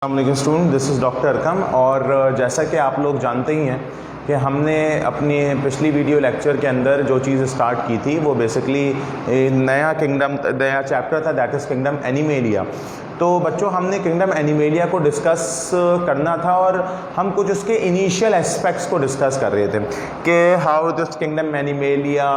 अस्सलाम student, this is doctor Arkham. और जैसा कि आप लोग जानते ही हैं कि हमने अपनी पिछली वीडियो लेक्चर के अंदर जो चीज़ स्टार्ट की थी वो बेसिकली नया चैप्टर था, दैट इज़ किंगडम एनिमेलिया। तो बच्चों हमने किंगडम एनिमेलिया को डिस्कस करना था और हम कुछ उसके इनिशियल एस्पेक्ट्स को डिस्कस कर रहे थे कि how this kingdom animalia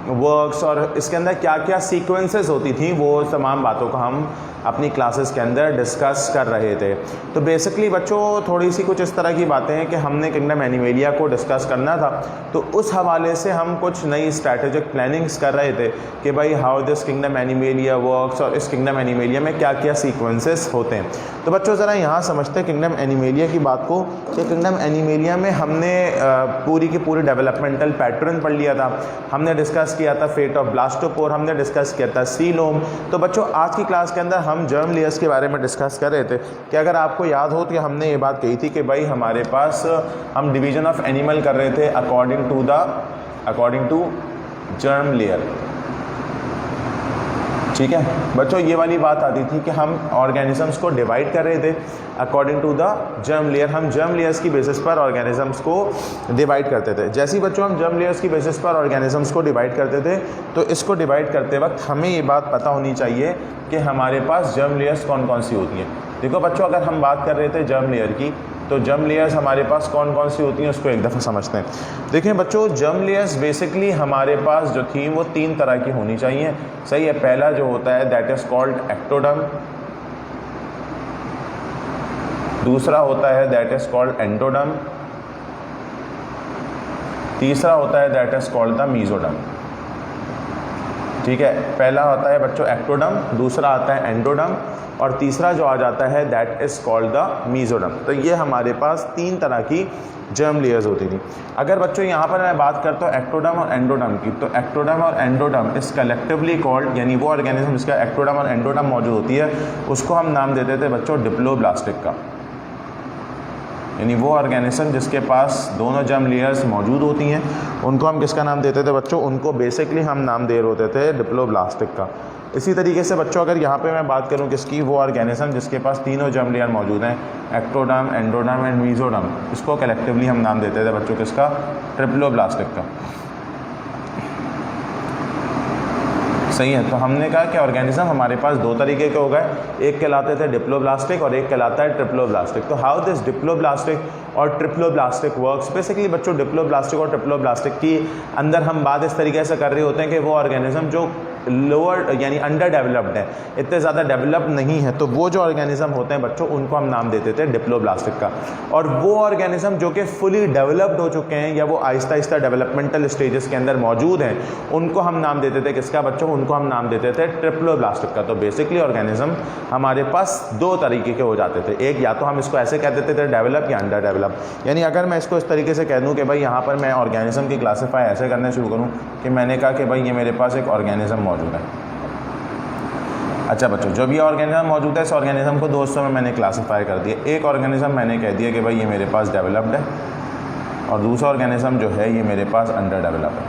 works और इसके अंदर क्या क्या सीक्वेंसेस होती थी, वो तमाम बातों को हम अपनी क्लासेस के अंदर डिस्कस कर रहे थे। तो बेसिकली बच्चों थोड़ी सी कुछ इस तरह की बातें हैं कि हमने किंगडम एनिमेलिया को डिस्कस करना था, तो उस हवाले से हम कुछ नई स्ट्रैटेजिक प्लानिंग्स कर रहे थे कि भाई how this kingdom animalia works और इस किंगडम एनिमेलिया में क्या क्या सीक्वेंसेस होते हैं। तो बच्चों ज़रा यहाँ समझते हैं किंगडम एनिमेलिया की बात को कि किंगडम एनिमेलिया में हमने पूरी की पूरी डेवलपमेंटल पैटर्न पढ़ लिया था, हमने डिस्कस किया था फेट ऑफ ब्लास्टोपोर, हमने डिस्कस किया था सीलोम। तो बच्चों आज की क्लास के अंदर हम जर्म लेयर्स के बारे में डिस्कस कर रहे थे कि अगर आपको याद हो तो हमने ये बात कही थी कि भाई हमारे पास हम डिवीजन ऑफ एनिमल कर रहे थे अकॉर्डिंग टू जर्म लेयर। ठीक है बच्चों, ये वाली बात आती थी कि हम ऑर्गेनिजम्स को डिवाइड कर रहे थे according to the germ layer. हम जर्म लेयर्स की बेसिस पर ऑर्गेनिजम्स को डिवाइड करते थे। जैसे ही बच्चों हम जर्म लेयर्स की बेसिस पर ऑर्गेनिजम्स को डिवाइड करते थे तो इसको डिवाइड करते वक्त हमें ये बात पता होनी चाहिए कि हमारे पास जर्म लेयर्स कौन कौन सी होती हैं। देखो बच्चों, अगर हम बात कर रहे थे जर्म लेयर की, तो जर्म लेयर्स हमारे पास कौन कौन सी होती हैं उसको एक दफ़ा समझते हैं। देखें बच्चों, जर्म लेयर्स बेसिकली हमारे पास जो थी वो तीन तरह की होनी चाहिए। सही है, पहला जो होता है दैट इज़ कॉल्ड एक्टोडर्म, दूसरा होता है दैट इज़ कॉल्ड एंडोडर्म, तीसरा होता है that is called the mesoderm. ठीक है, पहला होता है बच्चों एक्टोडर्म, दूसरा आता है एंडोडर्म और तीसरा जो आ जाता है that is called the mesoderm. तो ये हमारे पास तीन तरह की जर्म लेयर्स होती थी। अगर बच्चों यहाँ पर मैं बात करता हूँ एक्टोडर्म और एंडोडर्म की, तो एक्टोडर्म और एंडोडर्म इस कलेक्टिवली कॉल्ड, यानी वो ऑर्गेनिज्म जिसका एक्टोडर्म और एंडोडर्म मौजूद होती है उसको हम नाम देते थे बच्चों डिप्लोब्लास्टिक का। यानी वो ऑर्गेनिज्म जिसके पास दोनों जर्म लेयर्स मौजूद होती हैं उनको हम किसका नाम देते थे बच्चों? उनको बेसिकली हम नाम दे रहे होते थे डिप्लोब्लास्टिक का। इसी तरीके से बच्चों अगर यहाँ पे मैं बात करूँ किसकी, वो ऑर्गेनिज्म जिसके पास तीनों जर्म लेयर मौजूद हैं, एक्टोडर्म, एंडोडर्म एंड मीजोडर्म, इसको कलेक्टिवली हम नाम देते थे बच्चों किसका? ट्रिप्लोब्लास्टिक का। सही है, तो हमने कहा कि ऑर्गेनिज्म हमारे पास दो तरीके के हो गए, एक कहलाते थे डिप्लोब्लास्टिक और एक कहलाता है ट्रिप्लोब्लास्टिक। तो हाउ दिस डिप्लोब्लास्टिक और ट्रिप्लोब्लास्टिक वर्क्स, बेसिकली बच्चों डिप्लोब्लास्टिक और ट्रिप्लोब्लास्टिक की अंदर हम बात इस तरीके से कर रहे होते हैं कि वो ऑर्गेनिज्म जो लोअर यानी अंडर डेवलप्ड है, इतने ज़्यादा डेवलप नहीं है, तो वो जो ऑर्गेनिज्म होते हैं बच्चों उनको हम नाम देते थे डिप्लोब्लास्टिक का। और वो ऑर्गेनिज्म जो कि फुली डेवलप्ड हो चुके हैं या वो आहिस्ता आहिस्ता डेवलपमेंटल स्टेजेस के अंदर मौजूद हैं उनको हम नाम देते थे किसका बच्चों? उनको हम नाम देते थे ट्रिप्लोब्लास्टिक का। तो बेसिकली ऑर्गेनिज्म हमारे पास दो तरीके के हो जाते थे, एक या तो हम इसको ऐसे कह देते थे डेवलप या अंडर डेवलप। यानी अगर मैं इसको इस तरीके से कह दूँ कि भाई यहाँ पर मैं ऑर्गेनिज्म की क्लासीफाई ऐसे करने शुरू करूँ कि मैंने कहा कि भाई ये मेरे पास एक ऑर्गेनिज्म मौजूद है। अच्छा बच्चों, जो भी ऑर्गेनिज्म मौजूद है इस ऑर्गेनिज्म को दोस्तों में मैंने क्लासीफाई कर दिया। एक ऑर्गेनिज्म मैंने कह दिया कि भाई ये मेरे पास डेवलप्ड है और दूसरा ऑर्गेनिज्म जो है ये मेरे पास अंडर डेवलप है।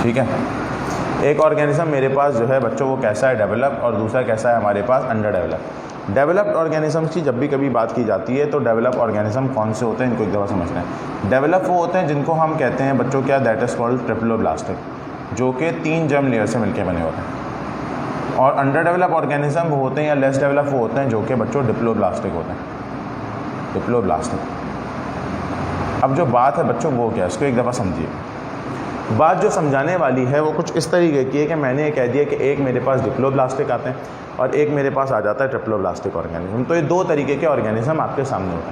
ठीक है, एक ऑर्गेनिज्म मेरे पास जो है बच्चों वो कैसा है? डेवलप, और दूसरा कैसा है हमारे पास? Under develop. डेवलप्ड ऑर्गेनिज्म की जब भी कभी बात की जाती है तो डेवलप ऑर्गेनिज्म कौन से होते हैं इनको एक दफ़ा समझते हैं। डेवलप वो होते हैं जिनको हम कहते हैं बच्चों क्या? दैट इज़ कॉल्ड ट्रिप्लोब्लास्टिक, जो कि तीन जर्म लेयर से मिलकर बने होते हैं। और अंडर डेवलप ऑर्गेनिज्म वो होते हैं या लेस डेवलप वो होते हैं जो कि बच्चों डिप्लोब्लास्टिक होते हैं। डिप्लोब्लास्टिक। अब जो बात है बच्चों वो क्या है, इसको एक दफ़ा समझिए। बात जो समझाने वाली है वो कुछ इस तरीके की है कि मैंने ये कह दिया कि एक मेरे पास डिप्लोब्लास्टिक आते हैं और एक मेरे पास आ जाता है ट्रिप्लोब्लास्टिक ऑर्गेनिज्म। तो ये दो तरीके के ऑर्गेनिज्म आपके सामने होते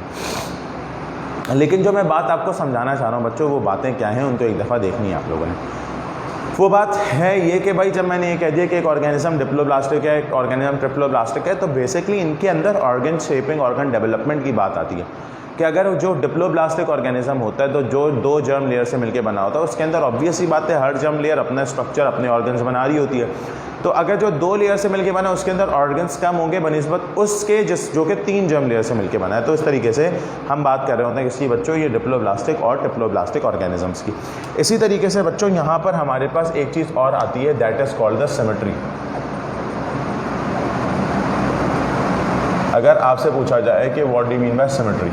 हैं। लेकिन जो मैं बात आपको समझाना चाह रहा हूँ बच्चों, वो बातें क्या हैं उनको एक दफ़ा देखनी है आप लोगों ने। वो बात है ये कि भाई जब मैंने ये कह दिया कि एक ऑर्गेनिज्म डिप्लोब्लास्टिक है, एक ऑर्गेनिज्म ट्रिप्लोब्लास्टिक है, तो बेसिकली इनके अंदर ऑर्गन शेपिंग, ऑर्गन डेवलपमेंट की बात आती है कि अगर जो डिप्लोब्लास्टिक ऑर्गेनिज्म होता है तो जो दो जर्म लेयर से मिलकर बना होता है उसके अंदर ऑब्वियस ही बात है हर जर्म लेयर अपना स्ट्रक्चर, अपने ऑर्गन्स बना रही होती है। तो अगर जो दो लेयर से मिलकर बना है उसके अंदर ऑर्गन्स कम होंगे बनिस्बत उसके जो कि तीन जर्म लेयर से मिलकर बना है। तो इस तरीके से हम बात कर रहे होते हैं किसकी बच्चों? ये डिप्लोब्लास्टिक और ट्रिप्लोब्लास्टिक ऑर्गेनिजम्स की। इसी तरीके से बच्चों यहाँ पर हमारे पास एक चीज़ और आती है that is called the symmetry. अगर आपसे पूछा जाए कि what do you mean by symmetry,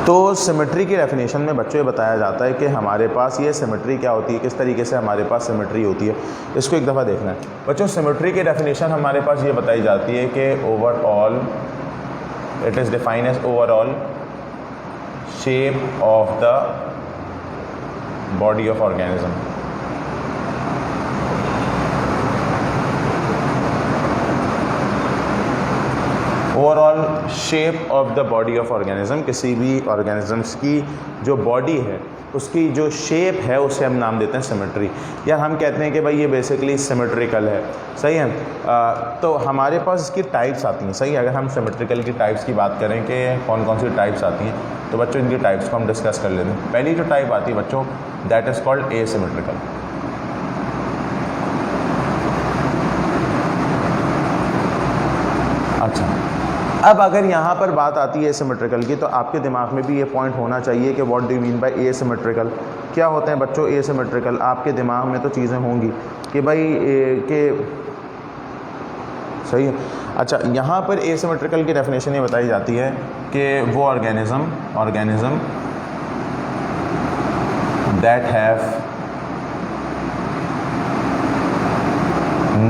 तो सिमेट्री की डेफिनेशन में बच्चों ये बताया जाता है कि हमारे पास ये सिमेट्री क्या होती है, किस तरीके से हमारे पास सिमेट्री होती है। इसको एक दफ़ा देखना है बच्चों। सिमेट्री की डेफिनेशन हमारे पास ये बताई जाती है कि overall it is defined as overall shape of the body of organism. Overall shape of the body of organism, किसी भी ऑर्गेनिजम्स की जो बॉडी है उसकी जो शेप है उसे हम नाम देते हैं सिमेट्री, या हम कहते हैं कि भाई ये बेसिकली सिमेट्रिकल है। सही है। तो हमारे पास इसकी टाइप्स आती हैं। सही है। अगर हम सिमेट्रिकल की टाइप्स की बात करें कि कौन कौन सी टाइप्स आती हैं, तो बच्चों इनकी टाइप्स को हम डिस्कस कर लेते हैं। पहली जो टाइप आती है बच्चों, दैट इज़ कॉल्ड एसिमेट्रिकल। अच्छा, अब अगर यहाँ पर बात आती है एसिमेट्रिकल की, तो आपके दिमाग में भी ये पॉइंट होना चाहिए कि what do you mean bye asymmetrical. क्या होते हैं बच्चों एसिमेट्रिकल? आपके दिमाग में तो चीज़ें होंगी कि भाई सही है। अच्छा, यहाँ पर एसिमेट्रिकल की डेफिनेशन ये बताई जाती है कि वो organism that have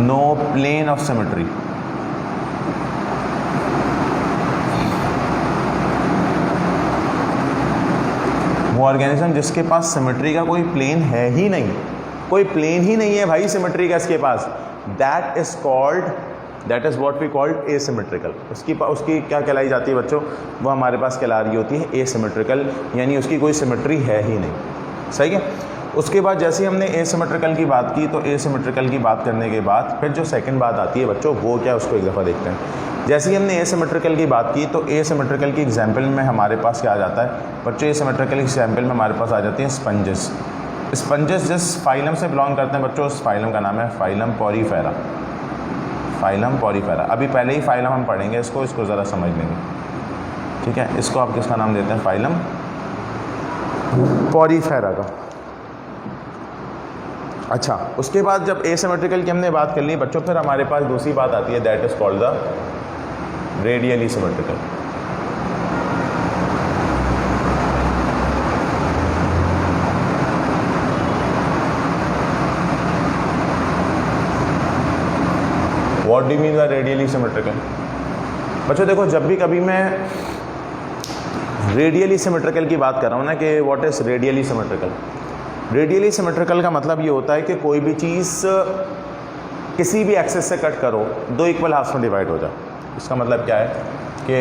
no plane of symmetry. वो ऑर्गेनिज्म जिसके पास सिमेट्री का कोई प्लेन है ही नहीं, कोई प्लेन ही नहीं है भाई सिमेट्री का इसके पास, that is what we called asymmetrical. उसकी क्या कहलाई जाती है बच्चों? वो हमारे पास कहला रही होती है एसिमेट्रिकल, यानी उसकी कोई सिमेट्री है ही नहीं। सही है। उसके बाद जैसे हमने एसिमेट्रिकल की बात की, तो एसिमेट्रिकल की बात करने के बाद फिर जो सेकंड बात आती है बच्चों, वो क्या, उसको एक दफ़ा देखते हैं। जैसे ही हमने एसिमेट्रिकल की बात की, तो एसिमेट्रिकल की एग्जाम्पल में हमारे पास क्या आ जाता है बच्चों? एसिमेट्रिकल एग्जाम्पल में हमारे पास आ जाती हैं स्पंजेस। स्पंजेस जिस फाइलम से बिलोंग करते हैं बच्चों, उस फाइलम का नाम है फाइलम पॉरीफेरा। Phylum Porifera. अभी पहले ही फाइलम हम पढ़ेंगे, इसको ज़रा समझ लेंगे। ठीक है। इसको आप किसका नाम देते हैं? फाइलम पॉरीफेरा का। अच्छा, उसके बाद जब एसिमेट्रिकल की हमने बात कर ली बच्चों, फिर हमारे पास दूसरी बात आती है, that is called the radially symmetrical. What do you mean bye radially symmetrical? बच्चों देखो, जब भी कभी मैं रेडियली सिमेट्रिकल की बात कर रहा हूँ ना, कि what is radially symmetrical, radially symmetrical का मतलब ये होता है कि कोई भी चीज़ किसी भी एक्सेस से कट करो, दो इक्वल हाफ्स में डिवाइड हो जाए। इसका मतलब क्या है कि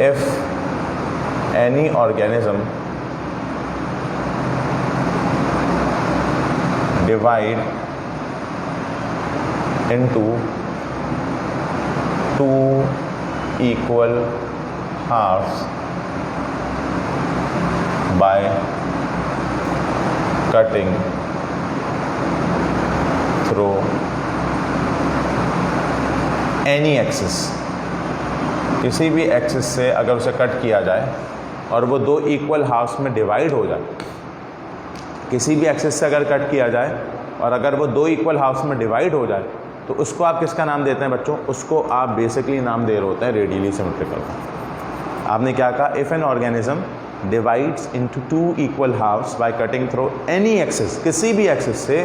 if any organism divide into two equal halves by cutting through any axis, किसी भी एक्सिस से अगर उसे कट किया जाए और वो दो इक्वल हाफ्स में डिवाइड हो जाए, किसी भी एक्सिस से अगर कट किया जाए और अगर वो दो इक्वल हाफ्स में डिवाइड हो जाए, तो उसको आप किसका नाम देते हैं बच्चों? उसको आप बेसिकली नाम दे रहे होते हैं रेडियली सिमेट्रिकल का। आपने क्या कहा? If an organism divides into two equal halves by cutting through any axis, किसी भी एक्सिस से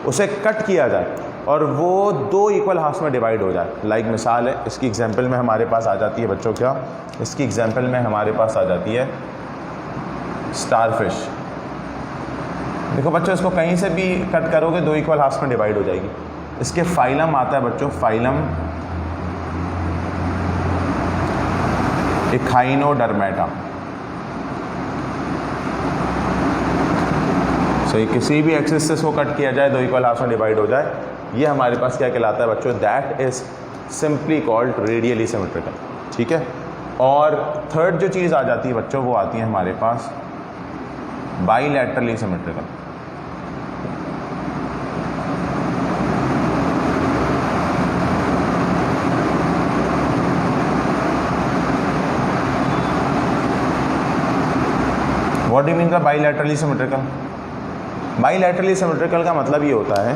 उसे कट किया जाए और वो दो इक्वल हाफ्स में डिवाइड हो जाए। लाइक मिसाल है, इसकी एग्जांपल में हमारे पास आ जाती है बच्चों, क्या इसकी एग्जांपल में हमारे पास आ जाती है स्टारफिश। देखो बच्चों, इसको कहीं से भी कट करोगे दो इक्वल हाफ्स में डिवाइड हो जाएगी। इसके फाइलम आता है बच्चों, फाइलम इखाइनोडर्मेटा। सही, किसी भी एक्सिस से इसको कट किया जाए, दो इक्वल हाफ्स में डिवाइड हो जाए, ये हमारे पास क्या कहलाता है बच्चों? That is simply called radially symmetrical. ठीक है। और थर्ड जो चीज़ आ जाती है बच्चों, वो आती है हमारे पास bilaterally symmetrical. What do you mean by bilaterally symmetrical? Bilaterally symmetrical का मतलब ये होता है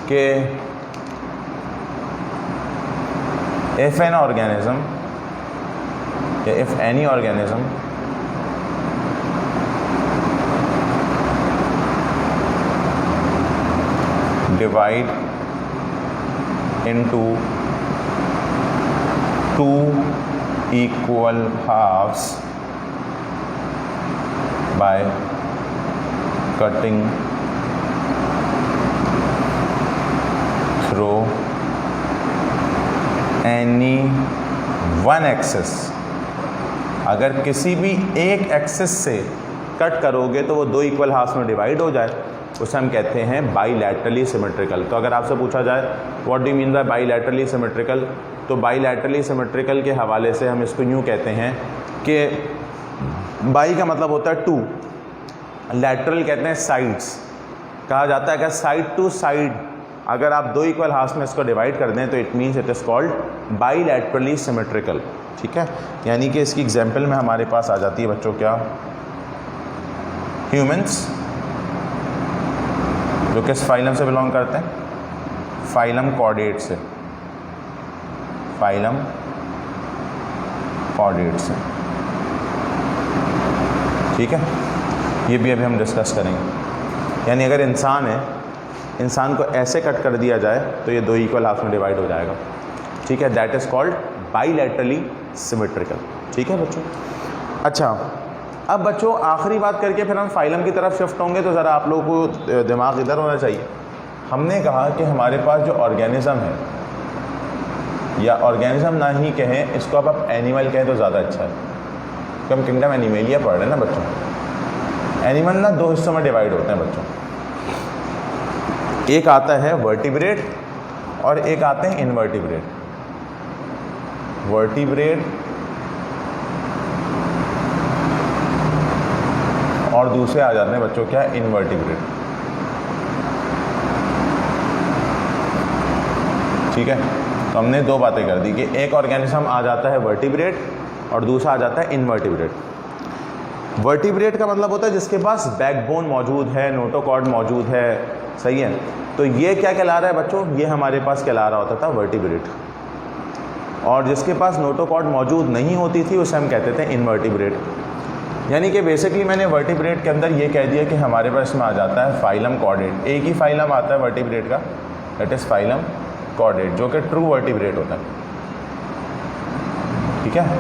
कि if an organism, if any organism divide into two equal halves by cutting through any one axis, अगर किसी भी एक एक्सिस से कट करोगे तो वो दो इक्वल हाफ्स में डिवाइड हो जाए, उसे हम कहते हैं बाईलैटरली सिमेट्रिकल। तो अगर आपसे पूछा जाए what do you mean by bilaterally symmetrical, तो बाईलैटरली सिमेट्रिकल के हवाले से हम इसको यूँ कहते हैं कि बाई का मतलब होता है टू, लैटरल कहते हैं साइड्स, कहा जाता है कि साइड टू साइड अगर आप दो इक्वल हाफ्स में इसको डिवाइड कर दें तो it means it is called bilaterally symmetrical. ठीक है, यानी कि इसकी एग्जांपल में हमारे पास आ जाती है बच्चों क्या, ह्यूमंस जो किस फाइलम से बिलोंग करते हैं, फाइलम कॉर्डेट से, फाइलम कॉर्डेट से। ठीक है, ये भी अभी हम डिस्कस करेंगे। यानी अगर इंसान है, इंसान को ऐसे कट कर दिया जाए तो ये दो इक्वल हाफ में डिवाइड हो जाएगा। ठीक है, that is called bilaterally symmetrical. ठीक है बच्चों। अच्छा, अब बच्चों आखिरी बात करके फिर हम फाइलम की तरफ शिफ्ट होंगे, तो ज़रा आप लोगों को दिमाग इधर होना चाहिए। हमने कहा कि हमारे पास जो ऑर्गेनिज़म है, या ऑर्गेनिज़म ना ही कहें, इसको अब आप एनिमल कहें तो ज़्यादा अच्छा है, क्योंकि हम किंगडम एनिमेलिया पढ़ रहे हैं ना बच्चों। एनिमल ना दो हिस्सों में डिवाइड होते हैं बच्चों, एक आता है वर्टिब्रेट और एक आते हैं इनवर्टिब्रेट। वर्टिब्रेट और दूसरे आ जाते हैं बच्चों क्या, इनवर्टिब्रेट। ठीक है, तो हमने दो बातें कर दी कि एक ऑर्गेनिज्म आ जाता है वर्टिब्रेट और दूसरा आ जाता है इनवर्टिब्रेट। वर्टिब्रेट का मतलब होता है जिसके पास बैकबोन मौजूद है, नोटोकॉर्ड मौजूद है, सही है। तो ये क्या कहला रहा है बच्चों, ये हमारे पास कहला रहा होता था वर्टिब्रेट। और जिसके पास नोटोकॉर्ड मौजूद नहीं होती थी उसे हम कहते थे इनवर्टिब्रेट। यानी कि बेसिकली मैंने वर्टिब्रेट के अंदर ये कह दिया कि हमारे पास में आ जाता है फाइलम कॉर्डेट। एक ही फाइलम आता है वर्टिब्रेट का, दैट इज़ फाइलम कॉर्डेट, जो कि ट्रू वर्टिब्रेट होता है। ठीक है,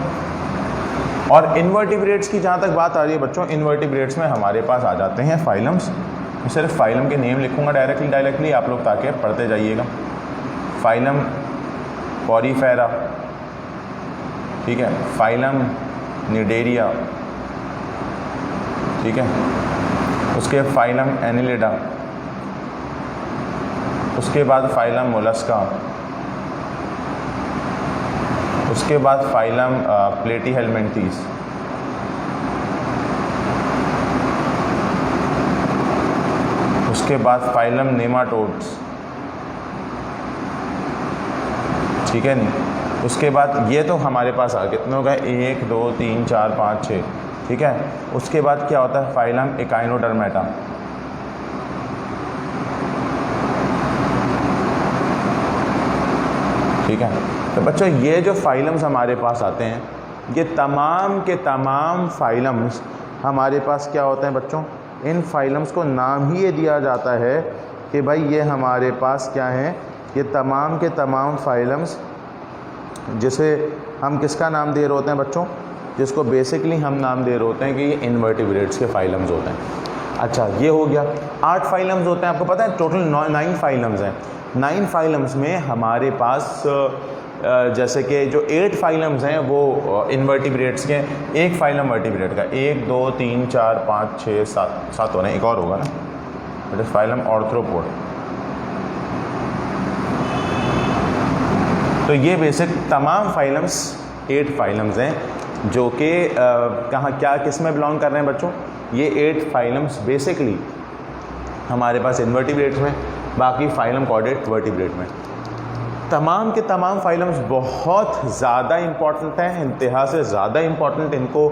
और इनवर्टिब्रेट्स की जहाँ तक बात आ रही है बच्चों, इनवर्टिब्रेट्स में हमारे पास आ जाते हैं फाइलम्स। मैं सिर्फ फाइलम के नेम लिखूंगा डायरेक्टली आप लोग ताकि पढ़ते जाइएगा। फाइलम पॉरीफेरा, ठीक है, फाइलम निडेरिया, ठीक है, उसके फाइलम एनिलिडा, उसके बाद फाइलम मोलस्का, उसके बाद फाइलम प्लेटीहेलमिन्थीस, उसके बाद फाइलम नेमाटोड्स। ठीक है नहीं, उसके बाद ये तो हमारे पास आ कितने हो गए, 1 2 3 4 5 6। ठीक है, उसके बाद क्या होता है फाइलम एकाइनोडर्मेटा। ठीक है, तो बच्चों ये जो फाइलम्स हमारे पास आते हैं, ये तमाम के तमाम फाइलम्स हमारे पास क्या होते हैं बच्चों, इन फाइलम्स को नाम ही ये दिया जाता है कि भाई ये हमारे पास क्या हैं, ये तमाम के तमाम फाइलम्स, जिसे हम किसका नाम दे रहे होते हैं बच्चों, जिसको बेसिकली हम नाम दे रहे होते हैं कि ये इनवर्टिब्रेट्स के फाइलम्स होते हैं। अच्छा, ये हो गया। 8 फाइलम्स होते हैं, आपको पता है टोटल 9 फाइलम्स हैं। 9 फाइलम्स में हमारे पास जैसे कि जो 8 फाइलम्स हैं वो इनवर्टिब्रेट्स के, एक फाइलम वर्टिब्रेट का, 1 2 3 4 5 6 7 हो रहे हैं, एक और होगा ना, इट इज़ फाइलम ऑर्थ्रोपोड। तो ये बेसिक तमाम फाइलम्स 8 फाइलम्स हैं जो कि कहाँ क्या किस में बिलोंग कर रहे हैं बच्चों, ये 8 फाइलम्स बेसिकली हमारे पास इनवर्टिब्रेट्स में, बाकी फाइलम कॉर्डेट वर्टिब्रेट में। तमाम के तमाम फाइलम्स बहुत ज़्यादा इम्पॉर्टेंट हैं, इंतहा से ज़्यादा इम्पॉर्टेंट। इनको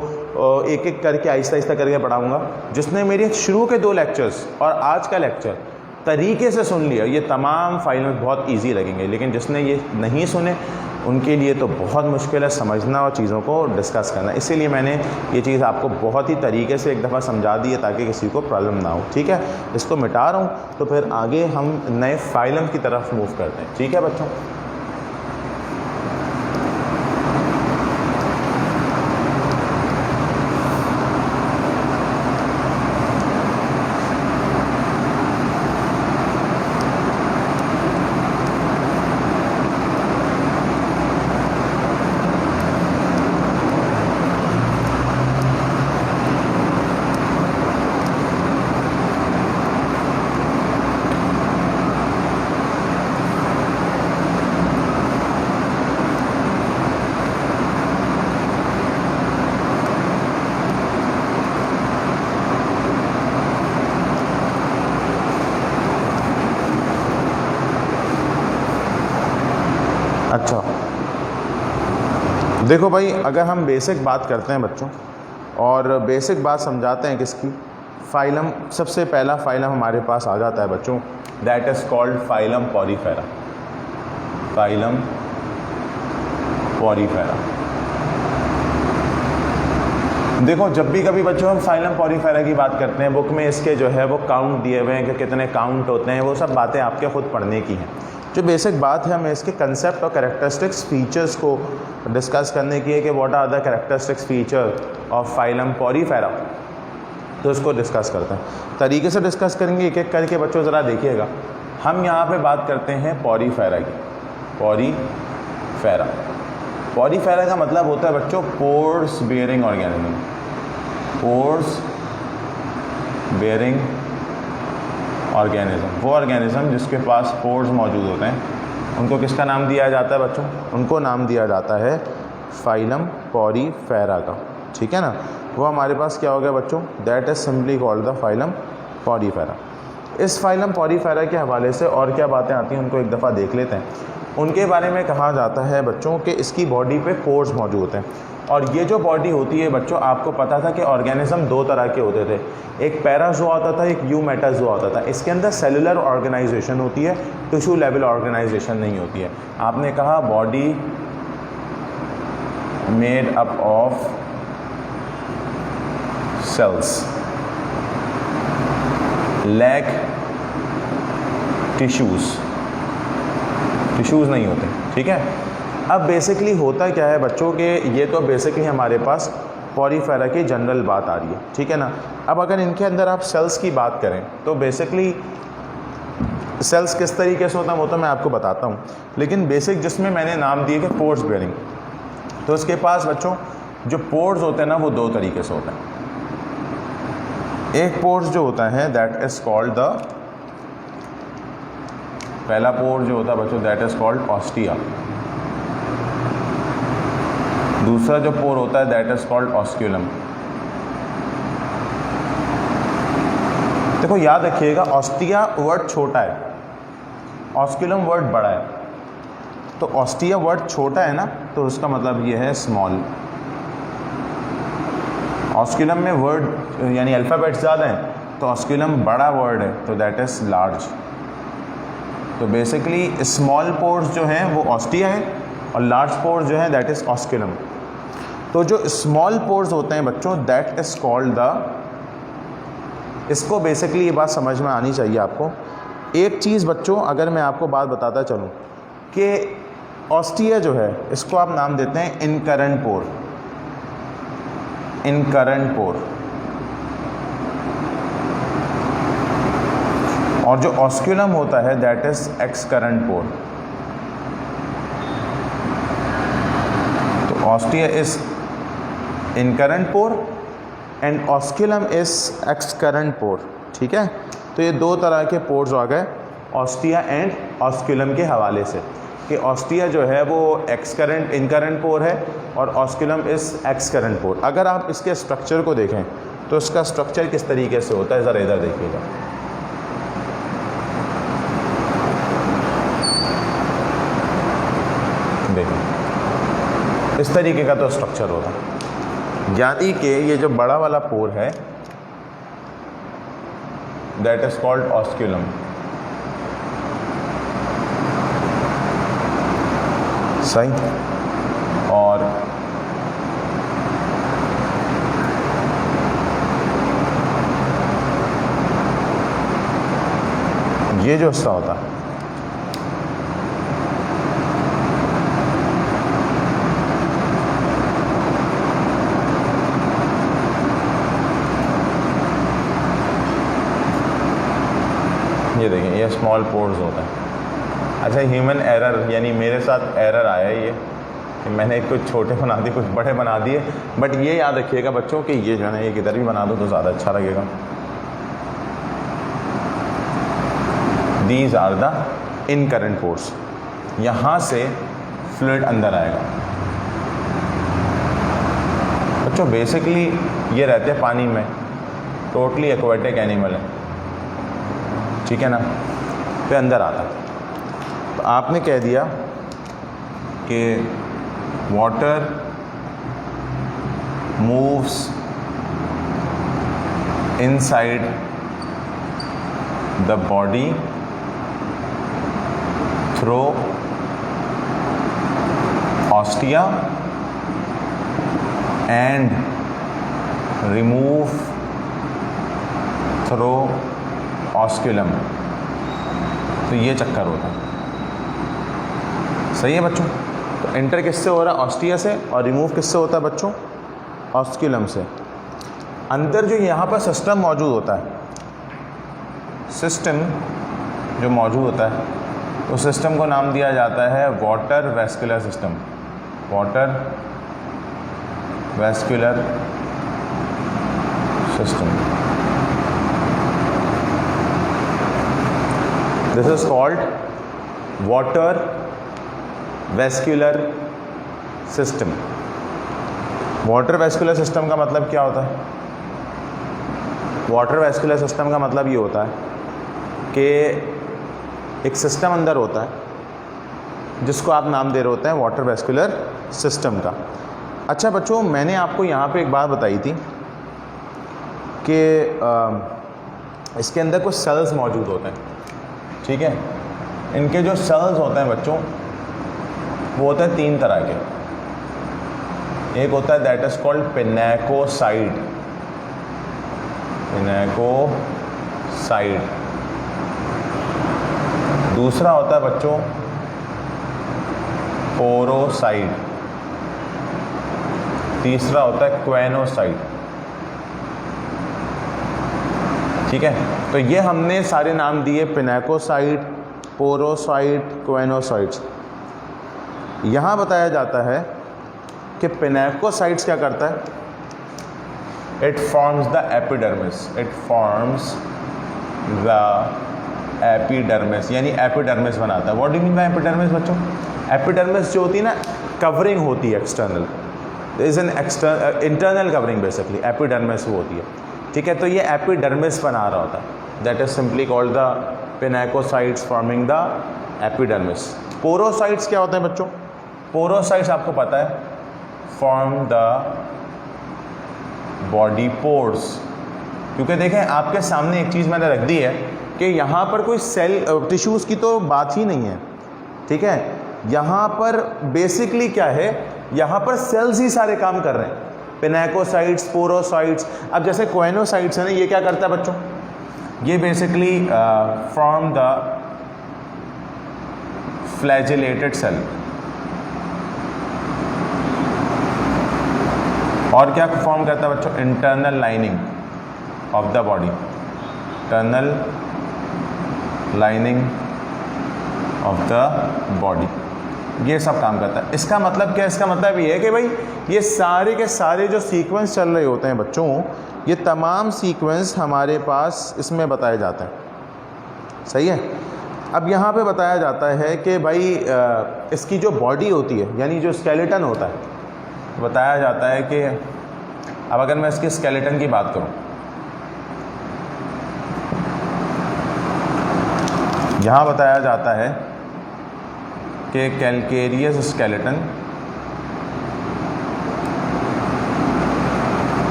एक एक करके आहिस्ता आहिस्ता करके पढ़ाऊँगा। जिसने मेरे शुरू के 2 लेक्चर्स और आज का लेक्चर तरीके से सुन लिया, ये तमाम फाइलम बहुत इजी लगेंगे, लेकिन जिसने ये नहीं सुने उनके लिए तो बहुत मुश्किल है समझना और चीज़ों को डिस्कस करना। इसीलिए मैंने ये चीज़ आपको बहुत ही तरीके से एक दफ़ा समझा दी है ताकि किसी को प्रॉब्लम ना हो। ठीक है, इसको मिटा रहा हूँ, तो फिर आगे हम नए फाइलम की तरफ मूव करते हैं। ठीक है बच्चों, अच्छा देखो भाई, अगर हम बेसिक बात करते हैं बच्चों और बेसिक बात समझाते हैं किसकी, फाइलम, सबसे पहला फाइलम हमारे पास आ जाता है बच्चों, that is called phylum Porifera. Phylum Porifera. देखो जब भी कभी बच्चों हम फाइलम पॉरीफेरा की बात करते हैं, बुक में इसके जो है वो काउंट दिए हुए हैं कि कितने काउंट होते हैं, वो सब बातें आपके खुद पढ़ने की हैं। जो बेसिक बात है हमें इसके कंसेप्ट और कैरेक्टरिस्टिक्स फीचर्स को डिस्कस करने की है कि what are the characteristics feature of phylum Porifera, तो इसको डिस्कस करते हैं। तरीके से डिस्कस करेंगे एक एक करके बच्चों, ज़रा देखिएगा। हम यहाँ पे बात करते हैं पॉरीफेरा की। पॉरीफेरा, पॉरीफेरा का मतलब होता है बच्चों pores bearing organism. Pores bearing organism, वो ऑर्गेनिज्म जिसके पास पोर्स मौजूद होते हैं, उनको किसका नाम दिया जाता है बच्चों? उनको नाम दिया जाता है फाइलम पॉरीफेरा का। ठीक है ना, वो हमारे पास क्या हो गया बच्चों, that is simply called the phylum Porifera. इस फाइलम पॉरीफेरा के हवाले से और क्या बातें आती हैं उनको एक दफ़ा देख लेते हैं। उनके बारे में कहा जाता है बच्चों कि इसकी बॉडी पे पोर्स मौजूद होते हैं, और ये जो बॉडी होती है बच्चों, आपको पता था कि ऑर्गेनिज्म दो तरह के होते थे, एक पैराज़ोआ होता था, एक यूमेटाज़ोआ होता था। इसके अंदर सेलुलर ऑर्गेनाइजेशन होती है, टिश्यू लेवल ऑर्गेनाइजेशन नहीं होती है। आपने कहा body made up of cells, lack tissues नहीं होते। ठीक है, अब बेसिकली होता क्या है बच्चों के, ये तो बेसिकली हमारे पास पॉरीफेरा की जनरल बात आ रही है। ठीक है ना, अब अगर इनके अंदर आप सेल्स की बात करें तो बेसिकली सेल्स किस तरीके से होता है वो तो मैं आपको बताता हूँ, लेकिन बेसिक जिसमें मैंने नाम दिए कि पोर्स बेयरिंग, तो इसके पास बच्चों जो पोर्स होते हैं ना वो दो तरीके से होते हैं। एक पोर्स जो होता है दैट इज़ कॉल्ड द, पहला पोर जो होता है बच्चों दैट इज़ कॉल्ड ऑस्टिया। दूसरा जो पोर होता है दैट इज़ कॉल्ड ऑस्क्यूलम। देखो याद रखिएगा, ऑस्टिया वर्ड छोटा है, ऑस्क्यूलम वर्ड बड़ा है। तो ऑस्टिया वर्ड छोटा है ना, तो उसका मतलब ये है स्मॉल। ऑस्क्यूलम में वर्ड यानी अल्फ़ाबेट्स ज़्यादा हैं, तो ऑस्क्यूलम बड़ा वर्ड है, तो दैट इज़ लार्ज। तो बेसिकली स्मॉल पोर्स जो हैं वो ऑस्टिया है, और लार्ज पोर्स जो है दैट इज़ ऑस्क्यूलम। तो जो स्मॉल पोर्स होते हैं बच्चों दैट इज़ कॉल्ड द, इसको बेसिकली ये बात समझ में आनी चाहिए आपको। एक चीज़ बच्चों अगर मैं आपको बात बताता चलूँ कि ऑस्टिया जो है इसको आप नाम देते हैं इनकरेंट पोर। इनकरेंट पोर, और जो ऑस्क्यूलम होता है दैट इज एक्सकरेंट पोर। तो ostia is incurrent pore and osculum is excurrent pore. ठीक है, तो ये दो तरह के पोर्स आ गए ऑस्टिया एंड ऑस्क्यूलम के हवाले से, कि ऑस्टिया जो है वो एक्सकरेंट इनकरेंट पोर है और ऑस्क्यूलम इज एक्सकरेंट पोर। अगर आप इसके स्ट्रक्चर को देखें तो इसका स्ट्रक्चर किस तरीके से होता है, ज़रा इधर देखिएगा। देखो इस तरीके का तो स्ट्रक्चर होता है, यानी कि ये जो बड़ा वाला पोर है दैट इज़ कॉल्ड ऑस्क्यूलम, सही। और ये जो हिस्सा होता है ये देखें, ये स्मॉल पोर्स होता है। अच्छा, ह्यूमन एरर यानी मेरे साथ एरर आया ये कि मैंने कुछ छोटे बना दिए, कुछ बड़े बना दिए। बट ये याद रखिएगा बच्चों कि ये जो है ना, ये किधर भी बना दो तो ज़्यादा अच्छा लगेगा। These are the incurrent pores. यहाँ से फ्लूइड अंदर आएगा। बच्चों बेसिकली ये रहते हैं पानी में, टोटली एक्वेटिक एनिमल है, ठीक है ना। फिर अंदर आता है तो आपने कह दिया कि water moves inside the body through ostia and remove through osculum. तो ये चक्कर होता है, सही है बच्चों। तो एंटर किससे हो रहा है? ऑस्टिया से। और रिमूव किससे होता है बच्चों? ऑस्क्यूलम से। अंदर जो यहाँ पर सिस्टम मौजूद होता है, सिस्टम जो मौजूद होता है, उस सिस्टम को नाम दिया जाता है water vascular system. Water vascular system, this is called water vascular system. Water vascular system का मतलब क्या होता है? वाटर वेस्कुलर सिस्टम का मतलब ये होता है कि एक सिस्टम अंदर होता है जिसको आप नाम दे रहे होते हैं वाटर वेस्कुलर सिस्टम का। अच्छा बच्चों, मैंने आपको यहाँ पे एक बात बताई थी कि इसके अंदर कुछ सेल्स मौजूद होते हैं, ठीक है। इनके जो सेल्स होते हैं बच्चों, वो होते हैं 3 तरह के। एक होता है that is called pinacocyte. Pinacocyte. दूसरा होता है बच्चों पोरोसाइट। तीसरा होता है क्वेनोसाइट, ठीक है। तो ये हमने सारे नाम दिए, पिनेकोसाइट, पोरोसाइट, क्वेनोसाइट्स। यहाँ बताया जाता है कि पिनेकोसाइट्स क्या करता है? It forms the epidermis. It forms the epidermis, यानी एपिडर्मिस बनाता है। What do you mean bye epidermis बच्चों? एपिडर्मिस जो होती है ना, कवरिंग होती है external, is an internal covering basically. Epidermis वो होती है, ठीक है। तो ये एपिडर्मिस बना रहा होता है, that is simply called the pinacocytes forming the epidermis. Porocytes क्या होते हैं बच्चों? पोरोसाइट्स आपको पता है, फॉर्म द बॉडी पोर्स। क्योंकि देखें, आपके सामने एक चीज़ मैंने रख दी है कि यहाँ पर कोई सेल टिश्यूज़ की तो बात ही नहीं है, ठीक है। यहाँ पर बेसिकली क्या है, यहाँ पर सेल्स ही सारे काम कर रहे हैं। Pinacocytes, porocytes. अब जैसे क्वेनोसाइट्स है ना, ये क्या करता है बच्चों? ये basically form the flagellated cell. और क्या फॉर्म करता है बच्चों? Internal lining of the body. Internal lining of the body, ये सब काम करता है। इसका मतलब क्या? इसका मतलब ये है कि भाई ये सारे के सारे जो सीक्वेंस चल रहे होते हैं बच्चों, ये तमाम सीक्वेंस हमारे पास इसमें बताए जाते हैं, सही है। अब यहाँ पे बताया जाता है कि भाई इसकी जो बॉडी होती है, यानी जो स्केलेटन होता है, बताया जाता है कि अब अगर मैं इसके स्केलेटन की बात करूँ, यहाँ बताया जाता है कि calcareous skeleton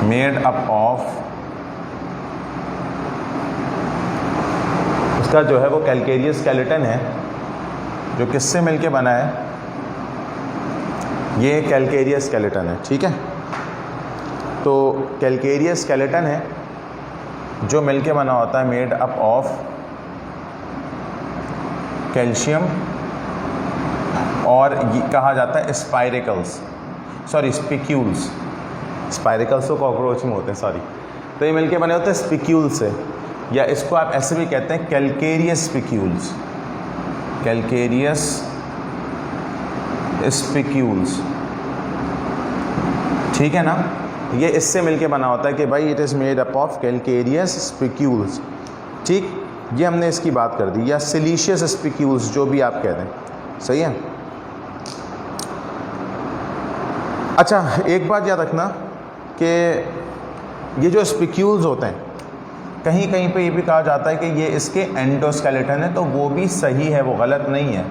made up of, उसका जो है वो कैलकेरियस स्केलेटन है, जो किससे मिलके बना है, ये कैलकेरियस स्केलेटन है, ठीक है। तो कैलकेरियस स्केलेटन है जो मिलके बना होता है, मेड अप ऑफ कैल्शियम, और ये कहा जाता है स्पाइरिकल्स, सॉरी स्पिक्यूल्स, स्पाइरिकल्स तो कॉकरोच में होते हैं, सॉरी। तो ये मिलके बने होते हैं स्पिक्यूल से, या इसको आप ऐसे भी कहते हैं कैलकेरियस स्पिक्यूल्स, कैलकेरियस स्पिक्यूल्स, ठीक है ना। ये इससे मिलके बना होता है कि भाई it is made up of calcareous spicules, ठीक। ये हमने इसकी बात कर दी, या सिलीशियस स्पिक्यूल्स जो भी आप कह दें, सही है। अच्छा, एक बात याद रखना कि ये जो स्पिक्यूल्स होते हैं, कहीं कहीं पे ये भी कहा जाता है कि ये इसके एंडोस्केलेटन है, तो वो भी सही है, वो गलत नहीं है।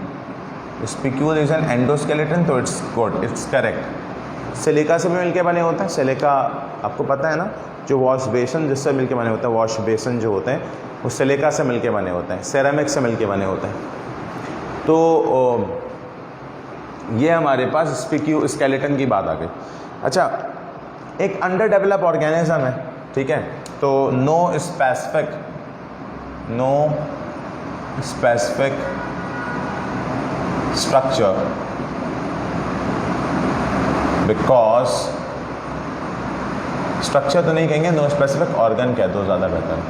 स्पिक्यूल इज एन एंडोस्केलेटन, तो it's good, it's correct. Silica से भी मिलके बने होते हैं, सिलिका आपको पता है ना, जो वॉश बेसन जिससे मिलके बने होते हैं, वॉश बेसन जो होते हैं वो सिलिका से मिलके बने होते हैं, सेरामिक से मिलके बने होते हैं। तो ये हमारे पास स्केलेटन की बात आ गई। अच्छा, एक अंडर डेवलप ऑर्गेनिज्म है, ठीक है। तो no specific structure because, structure तो नहीं कहेंगे, नो स्पेसिफिक ऑर्गन कह दो, ज़्यादा बेहतर है,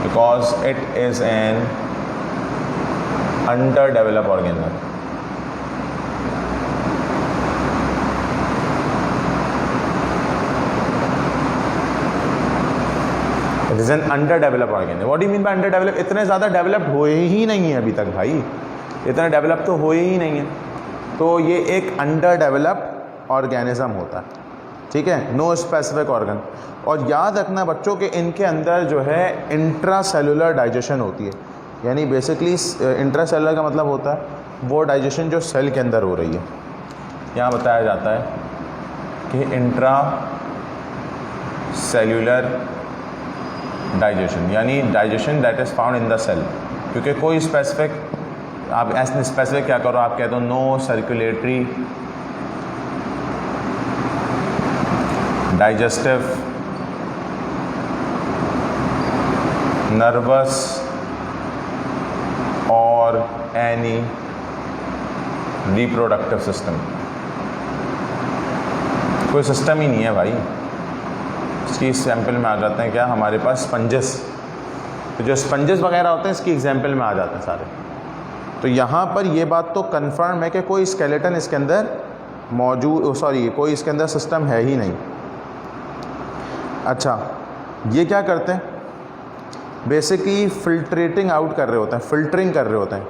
because it is an under develop organism. It is an under develop organism. What do you mean by under develop? इतने ज़्यादा डेवलप्ड हुए ही नहीं है अभी तक भाई, इतना डेवलप तो हुए ही नहीं है। तो ये एक अंडर डेवलप्ड ऑर्गेनिज्म होता है, ठीक है, नो स्पेसिफिक ऑर्गन। और याद रखना बच्चों के इनके अंदर जो है इंट्रासेलुलर डाइजेशन होती है, यानी बेसिकली इंट्रासेलुलर का मतलब होता है वो डाइजेशन जो सेल के अंदर हो रही है। यहाँ बताया जाता है कि इंट्रा सेल्यूलर डाइजेशन, यानी digestion that is found in the cell. क्योंकि कोई स्पेसिफिक, आप ऐसे स्पेसिफिक क्या करो, आप कह दो नो सर्कुलेटरी डाइजेस्टिव नर्वस और एनी रिप्रोडक्टिव सिस्टम। कोई सिस्टम ही नहीं है भाई। इसकी सैंपल में आ जाते हैं क्या हमारे पास स्पंजेस, तो जो स्पंजेस वगैरह होते हैं इसकी एग्जाम्पल में आ जाते हैं सारे। तो यहाँ पर ये बात तो कंफर्म है कि कोई स्केलेटन इसके अंदर मौजूद, सॉरी कोई इसके अंदर सिस्टम है ही नहीं। अच्छा, ये क्या करते हैं, बेसिकली फिल्ट्रेटिंग आउट कर रहे होते हैं, फिल्टरिंग कर रहे होते हैं,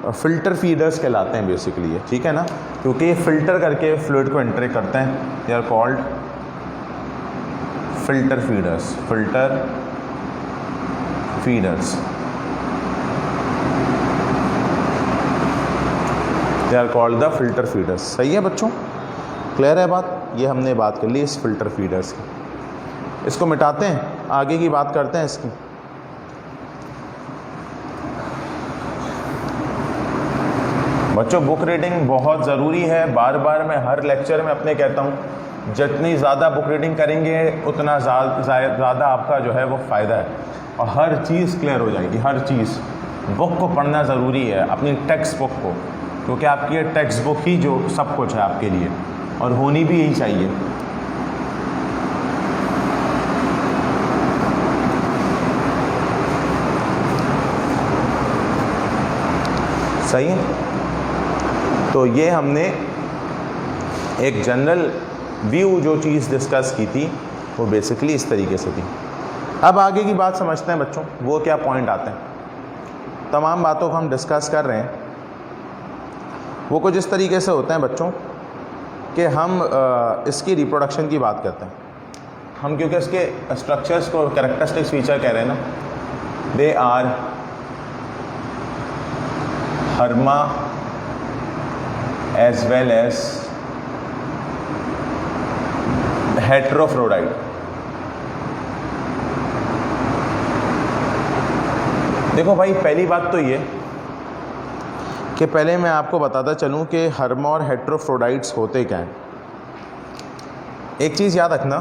और फिल्टर फीडर्स कहलाते हैं बेसिकली ये, ठीक है ना। क्योंकि ये फिल्टर करके फ्लूइड को एंटर करते हैं, they are called filter feeders, filter feeders, they are called the filter feeders. सही है बच्चों, क्लियर है बात? ये हमने बात कर ली इस फिल्टर फीडर्स की। इसको मिटाते हैं, आगे की बात करते हैं इसकी। बच्चों बुक रीडिंग बहुत ज़रूरी है, बार बार मैं हर लेक्चर में अपने कहता हूँ, जितनी ज़्यादा बुक रीडिंग करेंगे उतना ज़्यादा आपका जो है वो फ़ायदा है, और हर चीज़ क्लियर हो जाएगी, हर चीज़। बुक को पढ़ना ज़रूरी है, अपनी टेक्स्ट बुक को, क्योंकि आपकी ये टेक्स्ट बुक ही जो सब कुछ है आपके लिए, और होनी भी यही चाहिए। सही है। तो ये हमने एक जनरल व्यू जो चीज़ डिस्कस की थी वो बेसिकली इस तरीके से थी। अब आगे की बात समझते हैं बच्चों, वो क्या पॉइंट आते हैं। तमाम बातों को हम डिस्कस कर रहे हैं, वो कुछ इस तरीके से होते हैं बच्चों कि हम इसकी रिप्रोडक्शन की बात करते हैं हम, क्योंकि इसके स्ट्रक्चर्स को कैरेक्टरिस्टिक्स फीचर कह रहे हैं ना, they are herma as well as heterophrodite। देखो भाई, पहली बात तो ये कि पहले मैं आपको बताता चलूँ कि हर्मा और हेट्रोफ्रोडाइट्स होते क्या हैं। एक चीज़ याद रखना,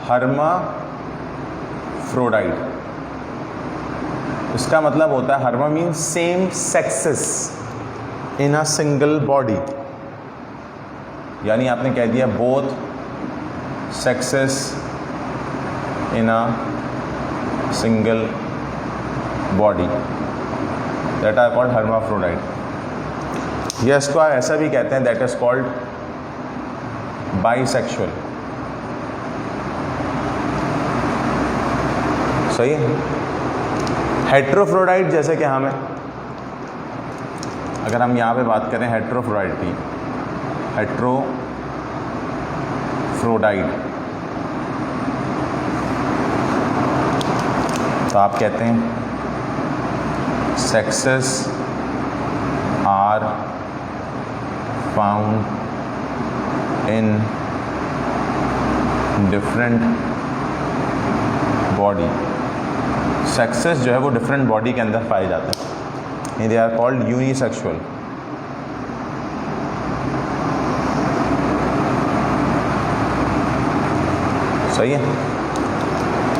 हर्माफ्रोडाइट, इसका मतलब होता है herma means same sexes in a single body, यानी आपने कह दिया both sexes in a single body, that are called hermaphrodite. या इसको ऐसा भी कहते हैं, दैट इज कॉल्ड बाइसेक्सुअल। सही है। हेट्रोफ्रोडाइट जैसे कि हमें, अगर हम यहाँ पे बात करें हेट्रोफ्रोडाइट की, हेट्रोफ्रोडाइट तो आप कहते हैं sexes are found in different body। Sexes जो है वो डिफरेंट बॉडी के अंदर पाए जाते हैं, दे आर कॉल्ड यूनिसेक्सुअल। सही है।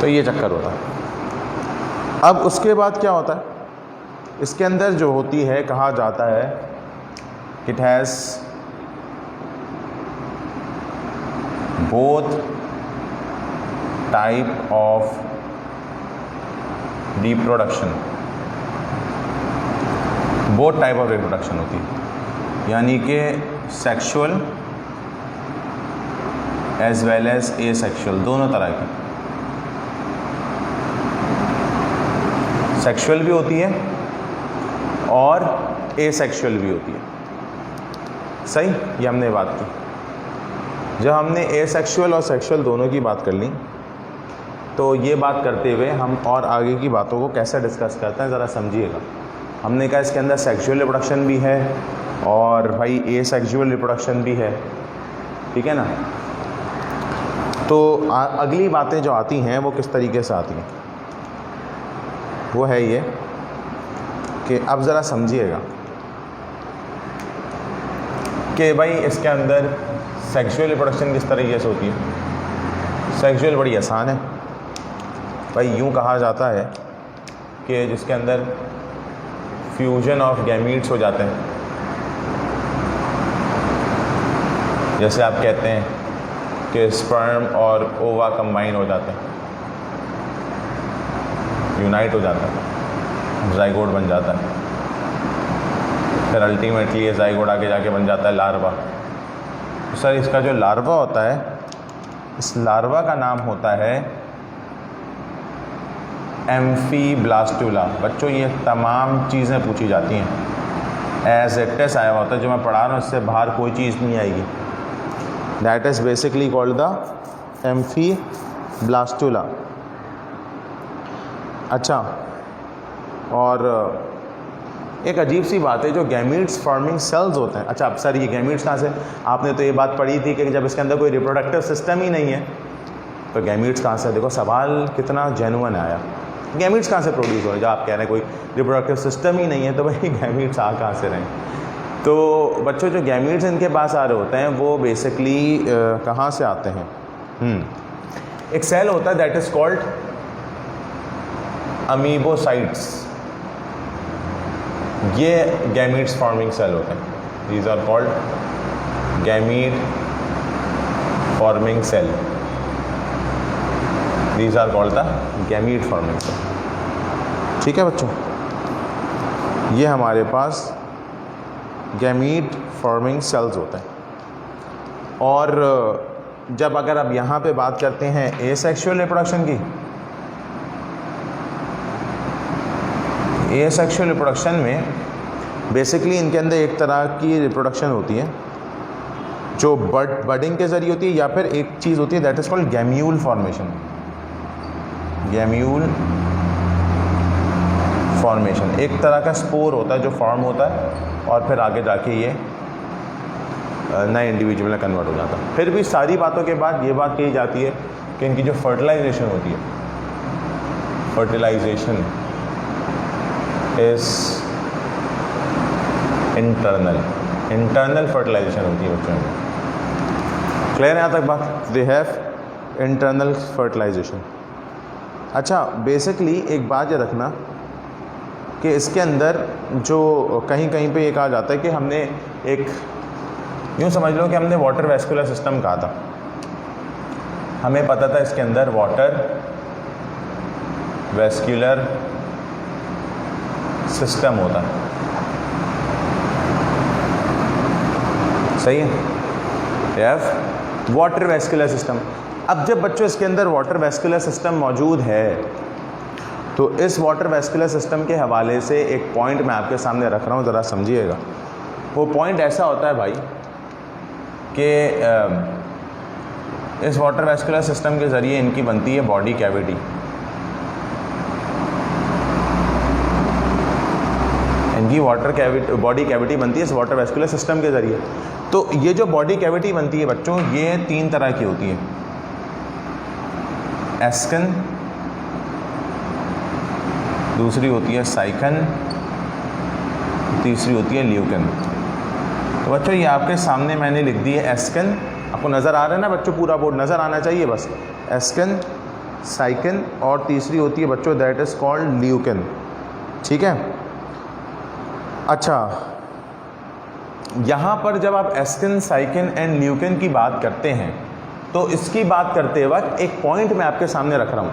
तो ये चक्कर होता है। अब उसके बाद क्या होता है, इसके अंदर जो होती है, कहा जाता है it has both type of reproduction, both type of reproduction होती है, यानी कि sexual as well as asexual, दोनों तरह की। सेक्सुअल भी होती है और एसेक्सुअल भी होती है। सही, ये हमने बात की। जब हमने एसेक्सुअल और सेक्सुअल दोनों की बात कर ली, तो ये बात करते हुए हम और आगे की बातों को कैसे डिस्कस करते हैं ज़रा समझिएगा। हमने कहा इसके अंदर सेक्सुअल रिप्रोडक्शन भी है और भाई एसेक्सुअल रिप्रोडक्शन भी है, ठीक है ना। तो अगली बातें जो आती हैं वो किस तरीके से आती हैं, वो है ये कि अब ज़रा समझिएगा कि भाई इसके अंदर सेक्सुअल रिप्रोडक्शन किस तरीके से होती है। सेक्सुअल बड़ी आसान है भाई, यूँ कहा जाता है कि जिसके अंदर फ्यूजन ऑफ गैमीट्स हो जाते हैं, जैसे आप कहते हैं कि स्पर्म और ओवा कंबाइन हो जाते हैं, यूनाइट हो जाता है, जाइगोट बन जाता है, फिर अल्टीमेटली ये जाइगोट आगे जाके बन जाता है लार्वा। तो सर इसका जो लार्वा होता है, इस लार्वा का नाम होता है एम्फीब्लास्टुला। बच्चों ये तमाम चीज़ें पूछी जाती हैं, एज ए टेस्ट आया होता है, जो मैं पढ़ा रहा हूँ इससे बाहर कोई चीज़ नहीं आएगी। That is basically called the amphiblastula. अच्छा, और एक अजीब सी बात है, जो गैमीट्स फॉर्मिंग सेल्स होते हैं। अच्छा, अब सर ये गैमीट्स कहाँ से, आपने तो ये बात पढ़ी थी कि जब इसके अंदर कोई रिप्रोडक्टिव सिस्टम ही नहीं है तो गैमीट्स कहाँ से। देखो सवाल कितना जेन्युइन आया, गैमीट्स कहाँ से प्रोड्यूस हो रहे हैं। जब आप कह रहे हैं कोई रिप्रोडक्टिव सिस्टम ही नहीं है तो भाई गैमीट्स आ कहाँ से रहे हैं। तो बच्चों जो गैमीट्स इनके पास आ रहे होते हैं वो बेसिकली कहाँ से आते हैं। एक सेल होता है दैट इज़ कॉल्ड अमीबोसाइट्स, ये गैमीट्स फॉर्मिंग सेल होते हैं। These are called gamete forming cell, these are called the gamete forming cell. ठीक है बच्चों, ये हमारे पास गैमीट फॉर्मिंग सेल्स होते हैं। और जब अगर अब यहाँ पे बात करते हैं एसेक्सुअल रिप्रोडक्शन की, एसेक्सुअल रिप्रोडक्शन में बेसिकली इनके अंदर एक तरह की रिप्रोडक्शन होती है जो बडिंग के ज़रिए होती है, या फिर एक चीज़ होती है that is called gemmule formation. Gemmule formation एक तरह का स्पोर होता है जो फॉर्म होता है और फिर आगे जाके ये नए इंडिविजुअल में कन्वर्ट हो जाता है। फिर भी सारी बातों के बाद ये बात कही जाती है कि इनकी जो फर्टिलाइजेशन होती है, फर्टिलाइजेशन इज़ इंटरनल फर्टिलाइजेशन होती है बच्चों में। क्लियर है यहाँ तक बात? They have internal fertilisation. अच्छा, बेसिकली एक बात याद रखना कि इसके अंदर जो कहीं कहीं पे ये कहा जाता है कि हमने एक, यूँ समझ लो कि हमने वाटर वेस्कुलर सिस्टम कहा था, हमें पता था इसके अंदर वाटर वेस्कुलर सिस्टम होता है, सही है, वाटर वेस्कुलर सिस्टम। अब जब बच्चों इसके अंदर वाटर वेस्कुलर सिस्टम मौजूद है तो इस वाटर वेस्कुलर सिस्टम के हवाले से एक पॉइंट मैं आपके सामने रख रहा हूँ, ज़रा समझिएगा। वो पॉइंट ऐसा होता है भाई कि इस वाटर वेस्कुलर सिस्टम के ज़रिए इनकी बनती है बॉडी कैविटी। इनकी बॉडी कैविटी बनती है इस वाटर वेस्कुलर सिस्टम के ज़रिए। तो ये जो बॉडी कैविटी बनती है बच्चों, ये 3 तरह की होती है, एस्कन, दूसरी होती है साइकन, तीसरी होती है ल्यूकन। तो बच्चों ये आपके सामने मैंने लिख दी है एस्कन, आपको नज़र आ रहा है ना बच्चों, पूरा बोर्ड नज़र आना चाहिए बस। एस्कन, साइकन और तीसरी होती है बच्चों दैट इज़ कॉल्ड ल्यूकन। ठीक है। अच्छा, यहाँ पर जब आप एस्कन, साइकन एंड ल्यूकन की बात करते हैं तो इसकी बात करते वक्त एक पॉइंट मैं आपके सामने रख रहा हूँ।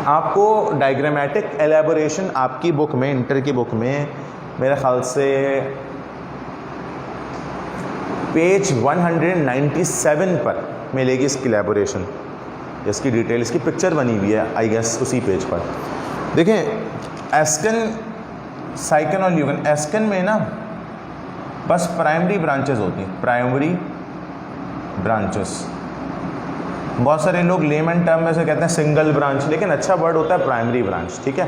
आपको डायग्रामेटिक एलेबोरेशन आपकी बुक में, इंटर की बुक में मेरे ख्याल से पेज 197 पर मिलेगी इसकी एलेबोरेशन, इसकी डिटेल, इसकी पिक्चर बनी हुई है आई गेस उसी पेज पर। देखें, एस्कन, साइकन और ल्यूकन, एस्कन में ना बस प्राइमरी ब्रांचेस होती हैं, प्राइमरी ब्रांचेस। बहुत सारे लोग लेमन टर्म में से कहते हैं सिंगल ब्रांच, लेकिन अच्छा वर्ड होता है प्राइमरी ब्रांच। ठीक है,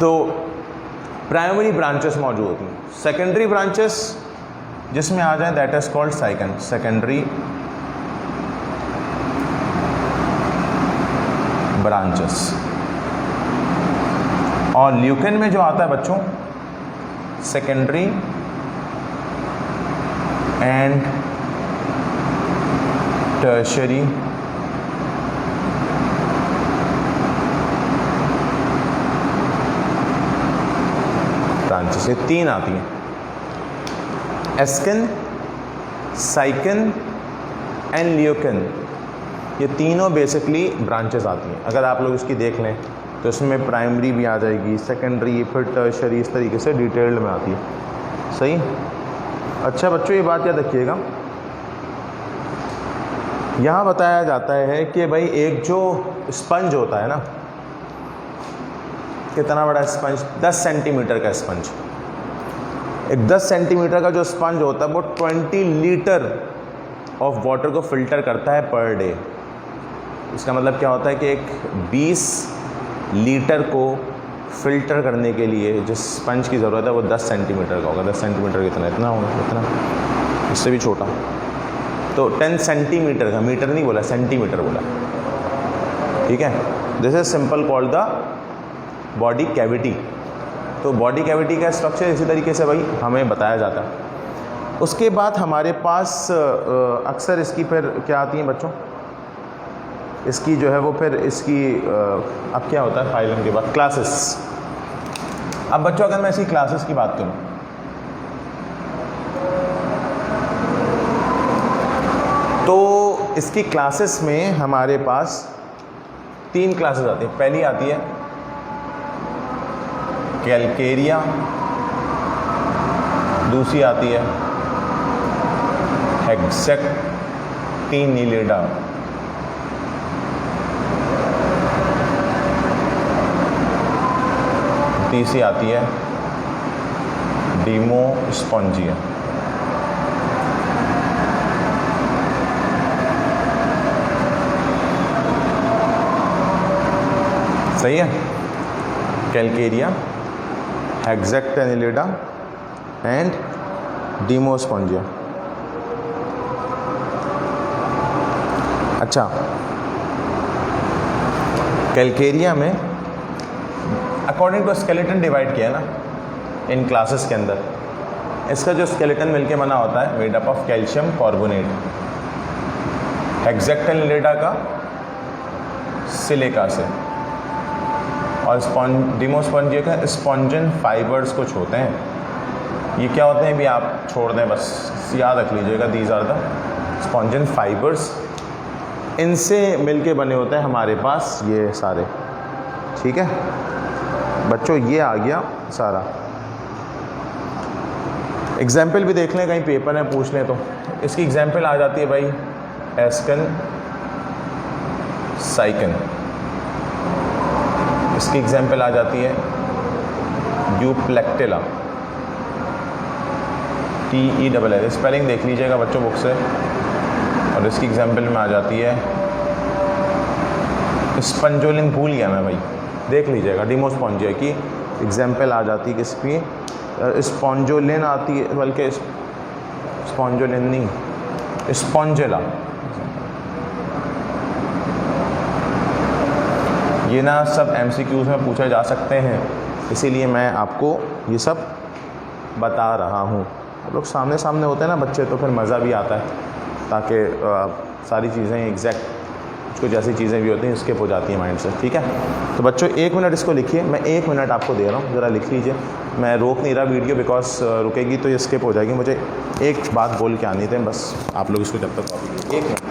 तो प्राइमरी ब्रांचेस मौजूद होती हैं। सेकेंडरी ब्रांचेस जिसमें आ जाए that is called sycon, secondary branches. और ल्यूकन में जो आता है बच्चों सेकेंडरी एंड टर्शरी ब्रांचेस, ये 3 आती हैं, एस्कन, साइकन एंड ल्यूकन। ये तीनों बेसिकली ब्रांचेस आती हैं। अगर आप लोग इसकी देख लें तो इसमें प्राइमरी भी आ जाएगी, सेकेंडरी, फिर टर्शरी, इस तरीके से डिटेल्ड में आती है। सही। अच्छा बच्चों, ये बात याद रखिएगा, यहाँ बताया जाता है कि भाई एक जो स्पंज होता है ना, कितना बड़ा स्पंज, 10 सेंटीमीटर का स्पंज, एक 10 सेंटीमीटर का जो स्पंज होता है वो 20 लीटर ऑफ वाटर को फिल्टर करता है पर डे। इसका मतलब क्या होता है कि एक 20 लीटर को फिल्टर करने के लिए जिस स्पंज की ज़रूरत है वो 10 सेंटीमीटर का होगा। 10 सेंटीमीटर कितना, इतना होगा, इतना, इससे भी छोटा, तो 10 सेंटीमीटर का, मीटर नहीं बोला, सेंटीमीटर बोला। ठीक है, this is simple called the body cavity. तो बॉडी कैविटी का स्ट्रक्चर इसी तरीके से भाई हमें बताया जाता है। उसके बाद हमारे पास अक्सर इसकी फिर क्या आती हैं बच्चों, इसकी जो है वो फिर इसकी अब क्या होता है फाइलम के बाद क्लासेस। अब बच्चों अगर मैं इसकी क्लासेस की बात करूं तो इसकी क्लासेस में हमारे पास 3 क्लासेस आती हैं। पहली आती है कैलकेरिया, दूसरी आती है हेक्सेक्टिनिलिडा, तीसरी आती है डीमोस्पोंजिया। सही है, कैलकेरिया, हेक्सेक्टिनिलिडा एंड डीमोस्पोंजिया। अच्छा, कैलकेरिया में अकॉर्डिंग टू स्केलेटन डिवाइड किया है ना, इन क्लासेस के अंदर। इसका जो स्केलेटन मिलके बना होता है made up of calcium carbonate, hexactinellida का सिलिका से, और डिमोस्पॉन्जिया का स्पॉन्जन फाइबर्स कुछ होते हैं। ये क्या होते हैं भी आप छोड़ दें, बस याद रख लीजिएगा, दीज आर द स्पॉन्जन फाइबर्स। इनसे मिलके बने होते हैं हमारे पास ये सारे। ठीक है बच्चों, ये आ गया सारा। एग्जाम्पल भी देख लें, कहीं पेपर में पूछ लें तो इसकी एग्जाम्पल आ जाती है भाई एस्कन साइकन, इसकी एग्जाम्पल आ जाती है यूप्लेक्टिला, TELL, स्पेलिंग देख लीजिएगा बच्चों बुक से। और इसकी एग्जाम्पल में आ जाती है स्पंजोलिन, भूल गया मैं भाई, देख लीजिएगा। डिमोस्पॉन्जिया की एग्जाम्पल आ जाती है किसकी, स्पॉन्जोलिन आती है, बल्कि स्पॉन्जोलिन नहीं, स्पॉन्जेला। ये ना सब MCQs में पूछे जा सकते हैं, इसीलिए मैं आपको ये सब बता रहा हूँ। आप लोग सामने सामने होते हैं ना बच्चे, तो फिर मज़ा भी आता है, ताकि सारी चीज़ें एग्जैक्ट कुछ जैसी चीज़ें भी होती हैं स्किप हो जाती हैं माइंड से। ठीक है तो बच्चों 1 मिनट इसको लिखिए, मैं 1 मिनट आपको दे रहा हूँ, ज़रा लिख लीजिए। मैं रोक नहीं रहा वीडियो, बिकॉज रुकेगी तो ये स्किप हो जाएगी। मुझे एक बात बोल के आनी थी, बस आप लोग इसको जब तक कॉपी 1 मिनट।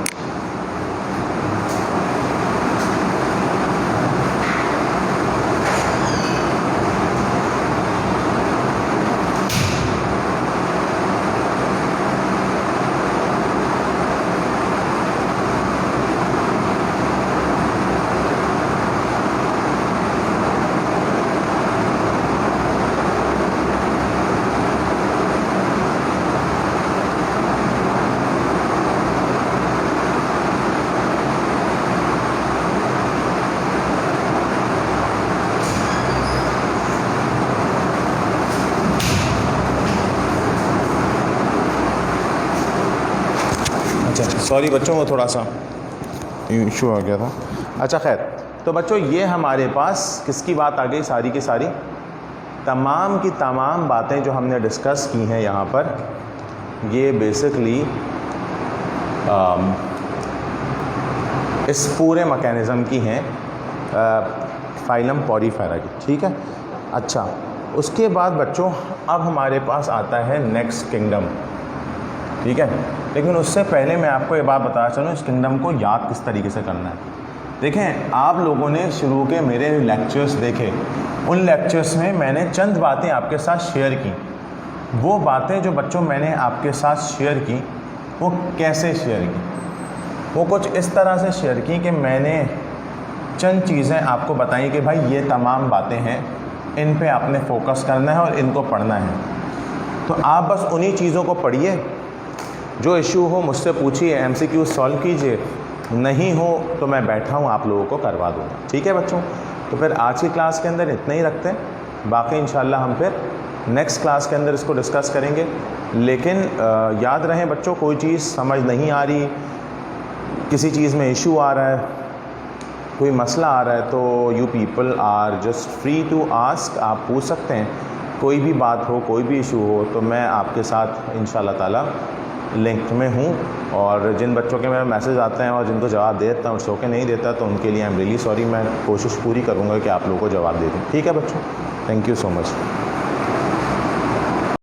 सॉरी बच्चों, वो थोड़ा सा इशू आ गया था। अच्छा खैर, तो बच्चों ये हमारे पास किसकी बात आ गई, सारी की सारी तमाम की तमाम बातें जो हमने डिस्कस की हैं यहाँ पर, ये बेसिकली इस पूरे मैकेनिज़्म की हैं फाइलम पॉरीफेरा की। ठीक है अच्छा, उसके बाद बच्चों अब हमारे पास आता है नेक्स्ट किंगडम। ठीक है, लेकिन उससे पहले मैं आपको ये बात बताना चलूँ, इस किंगडम को याद किस तरीके से करना है। देखें, आप लोगों ने शुरू के मेरे लेक्चर्स देखे, उन लेक्चर्स में मैंने चंद बातें आपके साथ शेयर की। वो बातें जो बच्चों मैंने आपके साथ शेयर की, वो कैसे शेयर की, वो कुछ इस तरह से शेयर की कि मैंने चंद चीज़ें आपको बताई कि भाई ये तमाम बातें हैं, इन पे आपने फोकस करना है और इनको पढ़ना है। तो आप बस उन्हीं चीज़ों को पढ़िए, जो इशू हो मुझसे पूछिए, MCQ सॉल्व कीजिए, नहीं हो तो मैं बैठा हूँ आप लोगों को करवा दूँगा। ठीक है बच्चों, तो फिर आज की क्लास के अंदर इतना ही रखते हैं, बाकी इंशाल्लाह हम फिर नेक्स्ट क्लास के अंदर इसको डिस्कस करेंगे। लेकिन याद रहें बच्चों, कोई चीज़ समझ नहीं आ रही, किसी चीज़ में इशू आ रहा है, कोई मसला आ रहा है, तो you people are just free to ask, आप पूछ सकते हैं। कोई भी बात हो, कोई भी इशू हो, तो मैं आपके साथ इंशाल्लाह ताला लिंक में हूँ। और जिन बच्चों के मेरे मैसेज आते हैं और जिनको जवाब दे देता हूँ, सो के नहीं देता, तो उनके लिए आई एम रियली सॉरी। मैं कोशिश पूरी करूँगा कि आप लोगों को जवाब दे दूँ। ठीक है बच्चों, थैंक यू सो मच।